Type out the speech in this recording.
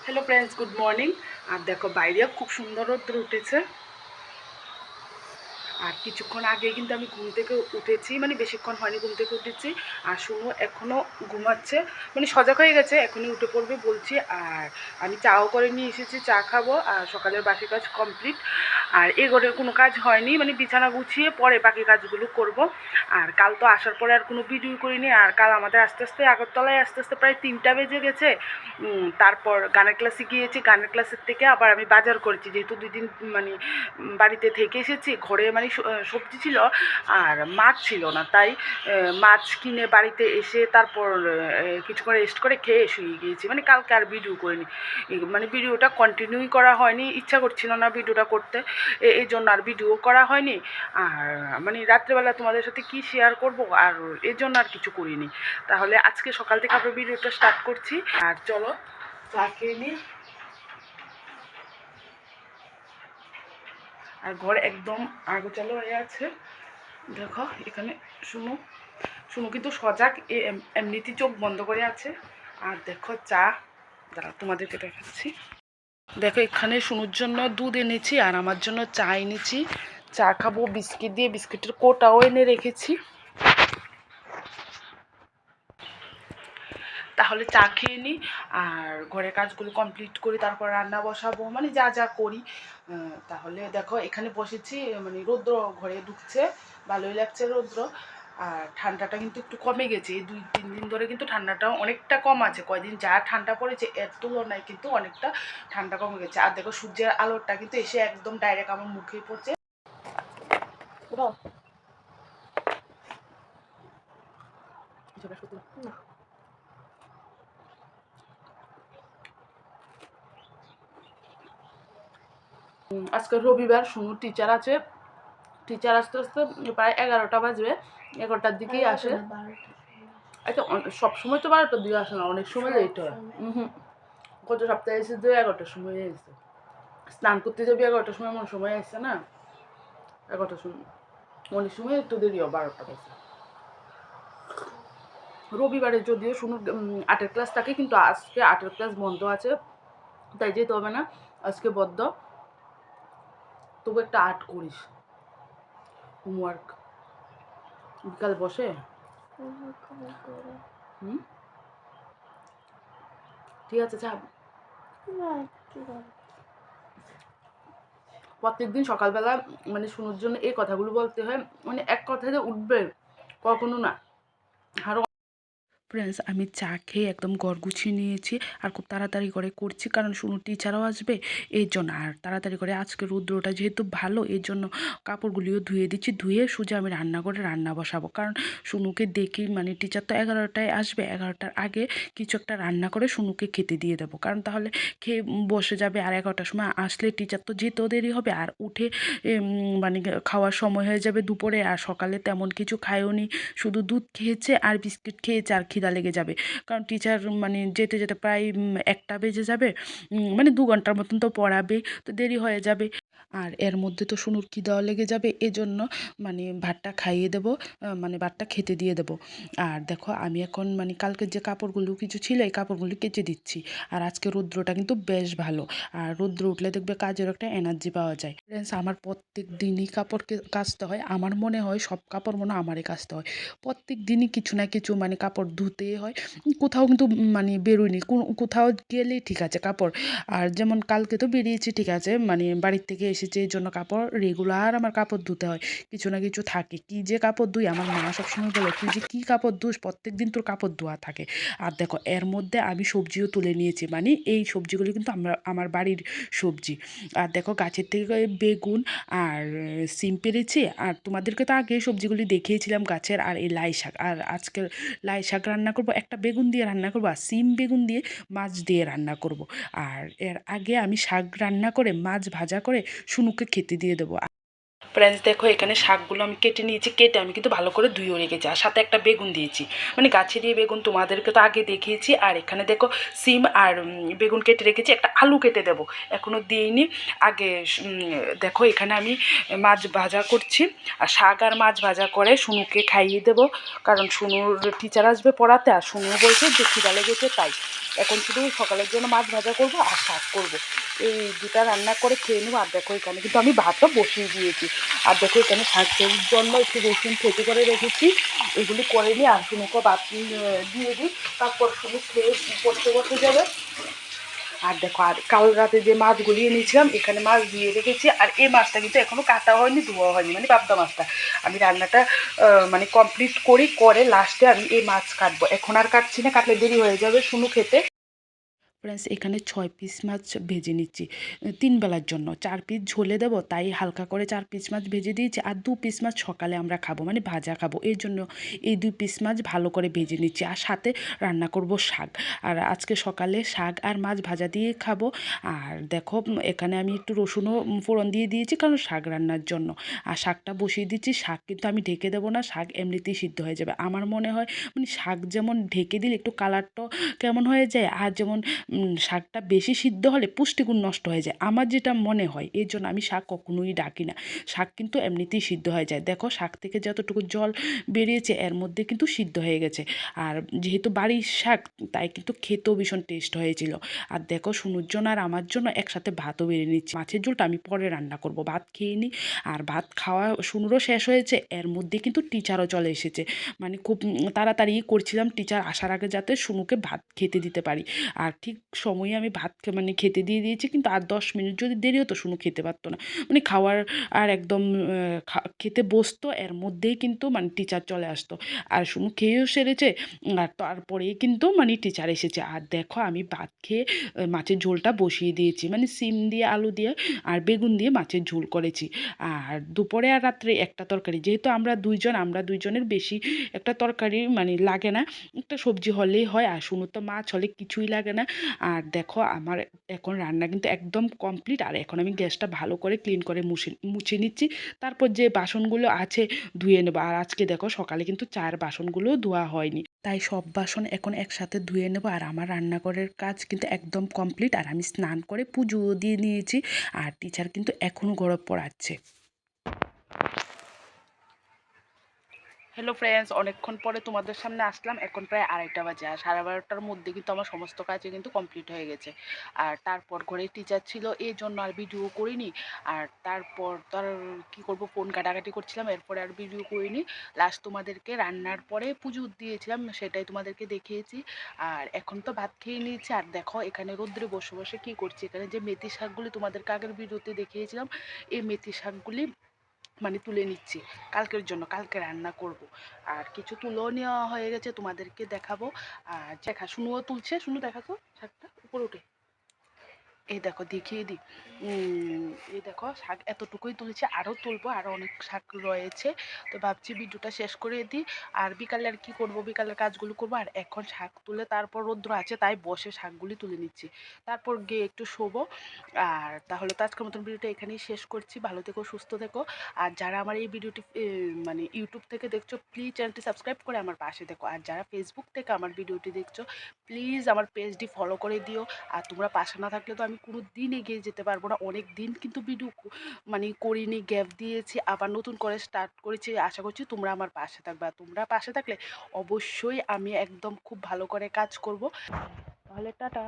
Hello friends, good morning. আর দেখো বাইরে খুব সুন্দর রোদ্র উঠেছে। আর কিছুক্ষণ আগে কিন্তু আমি ঘুম থেকে উঠেছি, মানে বেশিক্ষণ হয়নি, ঘুম থেকে উঠেছি। আর শুনো এখনও ঘুমাচ্ছে, মানে সজাগ হয়ে গেছে, এখনই উঠে পড়বে বলছি। আর আমি চাও করে নিয়ে এসেছি, চা খাবো। আর সকালের বাকি কাজ কমপ্লিট। আর এ ঘরে কোনো কাজ হয়নি, মানে বিছানা গুছিয়ে পরে বাকি কাজগুলো করব। আর কাল তো আসার পরে আর কোনো ভিডিও করিনি। আর কাল আমাদের আস্তে আস্তে আগরতলায় আসতে আসতে প্রায় 3টা বেজে গেছে। তারপর গানের ক্লাসে গিয়েছি, গানের ক্লাসের থেকে আবার আমি বাজার করেছি, যেহেতু 2 দিন মানে বাড়িতে থেকে এসেছি। ঘরে মানে সবজি ছিল আর মাছ ছিল না, তাই মাছ কিনে বাড়িতে এসে তারপর কিছুক্ষণ রেস্ট করে খেয়ে শুয়ে গিয়েছি। মানে কালকে আর ভিডিও করিনি, মানে ভিডিওটা কন্টিনিউই করা হয়নি, ইচ্ছা করছিল না ভিডিওটা করতে, এই জন্য আর ভিডিও করা হয়নি। আর মানে রাত্রেবেলা তোমাদের সাথে কি শেয়ার করব, আর এর জন্য আর কিছু করিনি। তাহলে আজকে সকাল থেকে আবার ভিডিওটা স্টার্ট করছি। আর চলো চা খেয়ে নিই। আর ঘর একদম আগোছালো হয়ে আছে। দেখো এখানে শুনো শুনো কিন্তু সজাগ, এমনিতেই চোখ বন্ধ করে আছে। আর দেখো চা, দাঁড়া তোমাদেরকে দেখাচ্ছি। দেখো এখানে শুনুর জন্য দুধ এনেছি আর আমার জন্য চা এনেছি। চা খাবো বিস্কিট দিয়ে, বিস্কিটের কোটাও এনে রেখেছি। তাহলে চা খেয়ে নিই আর ঘরের কাজগুলো কমপ্লিট করি, তারপর রান্না বসাবো, মানে যা যা করি। তাহলে দেখো এখানে বসেছি, মানে রৌদ্র ঘরে ঢুকছে, ভালোই লাগছে রৌদ্র। আর ঠান্ডাটা কিন্তু একটু কমে গেছে, এই 2-3 দিন ধরে কিন্তু ঠান্ডাটা অনেকটা কম আছে। কয়দিন যা ঠান্ডা পড়েছে এর তুলনায় কিন্তু অনেকটা ঠান্ডা কমে গেছে। আর দেখো সূর্যের আলোটা কিন্তু এসে একদম ডাইরেক্ট আমার মুখেই পড়ছে। না, আজকে রবিবার, শুনু টিচার আছে। টিচার আসতে আসতে প্রায় 11টা বাজবে, 11টার দিকেই আসে। আচ্ছা, সবসময় তো 12টার দিকে আসে না, অনেক সময় লেট হয়। গত সপ্তাহে এসে তো 11টার সময় এসেছে। স্নান করতে যাবি 11টার সময়, এমন সময় আসছে না। 11টার সময় অনেক সময় একটু দেরি হয়, 12টা বাজে। রবিবারে যদিও শুনু আর্টের ক্লাস থাকে, কিন্তু আজকে আর্টের ক্লাস বন্ধ আছে, তাই যেতে হবে না, আজকে বদ্ধ। তবু একটা আর্ট করিস, হোমওয়ার্ক বিকাল বসে। ঠিক আছে যা। প্রত্যেকদিন সকালবেলা মানে শুনুর জন্য এই কথাগুলো বলতে হয়, মানে এক কথাতে উঠবে কখনো না। আরও ফ্রেন্ডস, আমি চা খেয়ে একদম ঘর গুছিয়ে নিয়েছি আর খুব তাড়াতাড়ি করে করছি, কারণ শুনু টিচারও আসবে এর জন্য। আর তাড়াতাড়ি করে আজকে রৌদ্রটা যেহেতু ভালো, এর জন্য কাপড়গুলিও ধুয়ে দিচ্ছি। ধুয়ে সোজা আমি রান্না করে রান্না বসাবো, কারণ শুনুকে দেখি, মানে টিচার তো 11টায় আসবে, 11টার আগে কিছু একটা রান্না করে শুনুকে খেতে দিয়ে দেবো, কারণ তাহলে খেয়ে বসে যাবে। আর 11টার সময় আসলে টিচার তো যেতেও দেরি হবে, আর উঠে মানে খাওয়ার সময় হয়ে যাবে দুপুরে। আর সকালে তেমন কিছু খায়ও নি, শুধু দুধ খেয়েছে আর বিস্কিট খেয়েছে, আর খিদা লেগে যাবে, কারণ টিচার মানে যেতে যেতে প্রায় 1টা বেজে যাবে। মানে 2 ঘন্টার মতন তো পড়াবে, তো দেরি হয়ে যাবে। আর এর মধ্যে তো শুনুর খিদাও লেগে যাবে, এজন্য মানে ভাতটা খাইয়ে দেবো, মানে ভাতটা খেতে দিয়ে দেবো। আর দেখো আমি এখন মানে কালকের যে কাপড়গুলো কিছু ছিল, এই কাপড়গুলো কেচে দিচ্ছি। আর আজকে রৌদ্রটা কিন্তু বেশ ভালো, আর রৌদ্র উঠলে দেখবে কাজের একটা এনার্জি পাওয়া যায়। ফ্রেন্ডস, আমার প্রত্যেক দিনই কাপড় কাচতে হয়, আমার মনে হয় সব কাপড় মনে হয় আমারই কাচতে হয়। প্রত্যেক দিনই কিছু না কিছু মানে কাপড় ধুতেই হয়। কোথাও কিন্তু মানে বেরোয়নি, কোথাও গেলেই ঠিক আছে কাপড়। আর যেমন কালকে তো বেরিয়েছি, ঠিক আছে, মানে বাড়ির থেকে এসেছে, এই জন্য কাপড় রেগুলার আমার কাপড় ধুতে হয়, কিছু না কিছু থাকে। কি যে কাপড় ধুই, আমার মা সবসময় বলে তুই যে কী কাপড় ধুস, প্রত্যেক দিন তোর কাপড় ধোয়া থাকে। আর দেখো এর মধ্যে আমি সবজিও তুলে নিয়েছি, মানে এই সবজিগুলি কিন্তু আমার বাড়ির সবজি। আর দেখো গাছের থেকে বেগুন আর সিম পেরেছি। আর তোমাদেরকে তো আগে সবজিগুলি দেখিয়েছিলাম গাছের। আর এই লাই শাক, আর আজকে লাই শাক রান্না করব, একটা বেগুন দিয়ে রান্না করব, আর সিম বেগুন দিয়ে মাছ দিয়ে রান্না করব। আর এর আগে আমি শাক রান্না করে মাছ ভাজা করে শুনুকে খেতে দিয়ে দেবো। ফ্রেন্ডস দেখো এখানে শাকগুলো আমি কেটে নিয়েছি, কেটে আমি কিন্তু ভালো করে ধুয়েও রেখেছি, আর সাথে একটা বেগুন দিয়েছি, মানে গাছে দিয়ে বেগুন তোমাদেরকে তো আগে দেখিয়েছি। আর এখানে দেখো সিম আর বেগুন কেটে রেখেছি, একটা আলু কেটে দেবো, এখনও দিইনি। আগে দেখো এখানে আমি মাছ ভাজা করছি, আর শাক আর মাছ ভাজা করে শুনুকে খাইয়ে দেবো, কারণ শুনুর টিচার আসবে পড়াতে, আর শুনু বলছে যে খিদা লেগেছে, তাই এখন শুধু সকালের জন্য মাছ ভাজা করবো আর শাক করবো, এই দুটা রান্না করে খেয়ে নেবো। আর দেখো এখানে কিন্তু আমি ভাতও বসিয়ে দিয়েছি, আর দেখো এখানে শাকের জন্য একটু রসুন থেঁচে করে রেখেছি, এগুলি করে নিই আর শুনুকে ভাত দিয়ে দিই, তারপর শুধু খেয়ে পড়তে বসে যাবে। আর দেখো আর কাল রাতে যে মাছগুলি এনেছিলাম এখানে মাছ দিয়ে রেখেছি, আর এই মাছটা কিন্তু এখনও কাটা হয়নি, ধোয়া হয়নি, মানে পাবদা মাছটা। আমি রান্নাটা মানে কমপ্লিট করে লাস্টে আমি এই মাছ কাটবো, এখন আর কাটছি না, কাটলে দেরি হয়ে যাবে শুনু খেতে। ফ্রেন্ডস এখানে 6 পিস মাছ ভেজে নিচ্ছি 3 বেলার জন্য, 4 পিস ঝোলে দেবো, তাই হালকা করে 4 পিস মাছ ভেজে দিয়েছি, আর 2 পিস মাছ সকালে আমরা খাবো, মানে ভাজা খাবো, এই জন্য এই 2 পিস মাছ ভালো করে ভেজে নিচ্ছি, আর সাথে রান্না করব শাক। আর আজকে সকালে শাক আর মাছ ভাজা দিয়ে খাবো। আর দেখো এখানে আমি একটু রসুনও ফোড়ন দিয়ে দিয়েছি, কারণ শাক রান্নার জন্য। আর শাকটা বসিয়ে দিচ্ছি, শাক কিন্তু আমি ঢেকে দেবো না, শাক এমনিতেই সিদ্ধ হয়ে যাবে। আমার মনে হয় মানে শাক যেমন ঢেকে দিলে একটু কালারটাও কেমন হয়ে যায়, আর যেমন শাকটা বেশি সিদ্ধ হলে পুষ্টিগুণ নষ্ট হয়ে যায়, আমার যেটা মনে হয়, এই জন্য আমি শাক কখনোই ডাকি না। শাক কিন্তু এমনিতেই সিদ্ধ হয়ে যায়, দেখো শাক থেকে যতটুকু জল বেরিয়েছে এর মধ্যে কিন্তু সিদ্ধ হয়ে গেছে। আর যেহেতু বাড়ির শাক, তাই কিন্তু খেতেও ভীষণ টেস্ট হয়েছিল। আর দেখো শুনুর জন্য আর আমার জন্য একসাথে ভাতও বেড়ে নিচ্ছি, মাছের ঝোলটা আমি পরে রান্না করব, ভাত খেয়ে নিই। আর ভাত খাওয়া শুনুরও শেষ হয়েছে, এর মধ্যে কিন্তু টিচারও চলে এসেছে, মানে খুব তাড়াতাড়ি করছিলাম টিচার আসার আগে যাতে শুনুকে ভাত খেতে দিতে পারি। আর ঠিক সময়ে আমি ভাত মানে খেতে দিয়ে দিয়েছি, কিন্তু আর 10 মিনিট যদি দেরি হতো শুনু খেতে পারতো না, মানে খাওয়ার আর একদম খেতে বসতো, এর মধ্যেই কিন্তু মানে টিচার চলে আসতো, আর শুনু খেয়েও সেরেছে, আর তারপরেই কিন্তু মানে টিচার এসেছে। আর দেখো আমি ভাত খেয়ে মাছের ঝোলটা বসিয়ে দিয়েছি, মানে সিম দিয়ে আলু দিয়ে আর বেগুন দিয়ে মাছের ঝোল করেছি। আর দুপুরে আর রাত্রে একটা তরকারি, যেহেতু আমরা দুইজনের বেশি একটা তরকারি মানে লাগে না, একটা সবজি হলেই হয়, আর শুনু তো মাছ হলে কিছুই লাগে না। আর দেখো আমার এখন রান্না কিন্তু একদম কমপ্লিট, আর এখন আমি গ্যাসটা ভালো করে ক্লিন করে মুছে নিচ্ছি, তারপর যে বাসনগুলো আছে ধুয়ে নেবো। আর আজকে দেখো সকালে কিন্তু চায়ের বাসনগুলো ধোয়া হয়নি, তাই সব বাসন এখন একসাথে ধুয়ে নেবো। আর আমার রান্নাঘরের কাজ কিন্তু একদম কমপ্লিট, আর আমি স্নান করে পুজোও দিয়ে নিয়েছি, আর টিচার কিন্তু এখনও গরম পড়াচ্ছে। হ্যালো ফ্রেন্ডস, অনেকক্ষণ পরে তোমাদের সামনে আসলাম, এখন প্রায় 2:30 বাজে, আর 12:30টার মধ্যে কিন্তু আমার সমস্ত কাজই কিন্তু কমপ্লিট হয়ে গেছে। আর তারপর ঘরে টিচার ছিল, এই জন্য আর ভিডিও করিনি। আর তারপর তার কি করব, ফোন কাটাকাটি করছিলাম, এরপরে আর ভিডিও করিনি। লাস্ট তোমাদেরকে রান্নার পরে পুজো দিয়েছিলাম, সেটাই তোমাদেরকে দেখিয়েছি। আর এখন তো ভাত খেয়ে নিয়েছি, আর দেখো এখানে রোদ্রে বসে বসে কী করছি, এখানে যে মেথি শাকগুলি তোমাদেরকে আগের ভিডিওতে দেখিয়েছিলাম, এই মেথি শাকগুলি মানে তুলে নিচ্ছি কালকের জন্য, কালকে রান্না করব। আর কিছু তুলেও নেওয়া হয়ে গেছে, তোমাদেরকে দেখাবো। আর শুনুও তুলছে, শুনু দেখাতো শাকটা উপরে উঠে, এই দেখো দেখিয়ে দিই। এই দেখো শাক এতটুকুই তুলেছি, আরও তুলবো, আরও অনেক শাক রয়েছে। তো ভাবছি ভিডিওটা শেষ করে দিই, আর বিকালে আর কি করবো, বিকালের কাজগুলো করবো। আর এখন শাক তুলে তারপর রৌদ্র আছে, তাই বসে শাকগুলি তুলে নিচ্ছি, তারপর গিয়ে একটু শোবো। আর তাহলে তো আজকের মতন ভিডিওটা এখানেই শেষ করছি, ভালো থেকো, সুস্থ থেকো। আর যারা আমার এই ভিডিওটি মানে ইউটিউব থেকে দেখছো, প্লিজ চ্যানেলটি সাবস্ক্রাইব করে আমার পাশে দেখো। আর যারা ফেসবুক থেকে আমার ভিডিওটি দেখছো, প্লিজ আমার পেজটি ফলো করে দিও। আর তোমরা পাশে না থাকলে তো আমি কোনো দিন এগিয়ে যেতে পারবো না, অনেক দিন কিন্তু ভিডিও মানে করিনি, গ্যাপ দিয়েছি, আবার নতুন করে স্টার্ট করেছি। আশা করছি তোমরা আমার পাশে থাকবে, আর তোমরা পাশে থাকলে অবশ্যই আমি একদম খুব ভালো করে কাজ করব। তাহলে টাটা।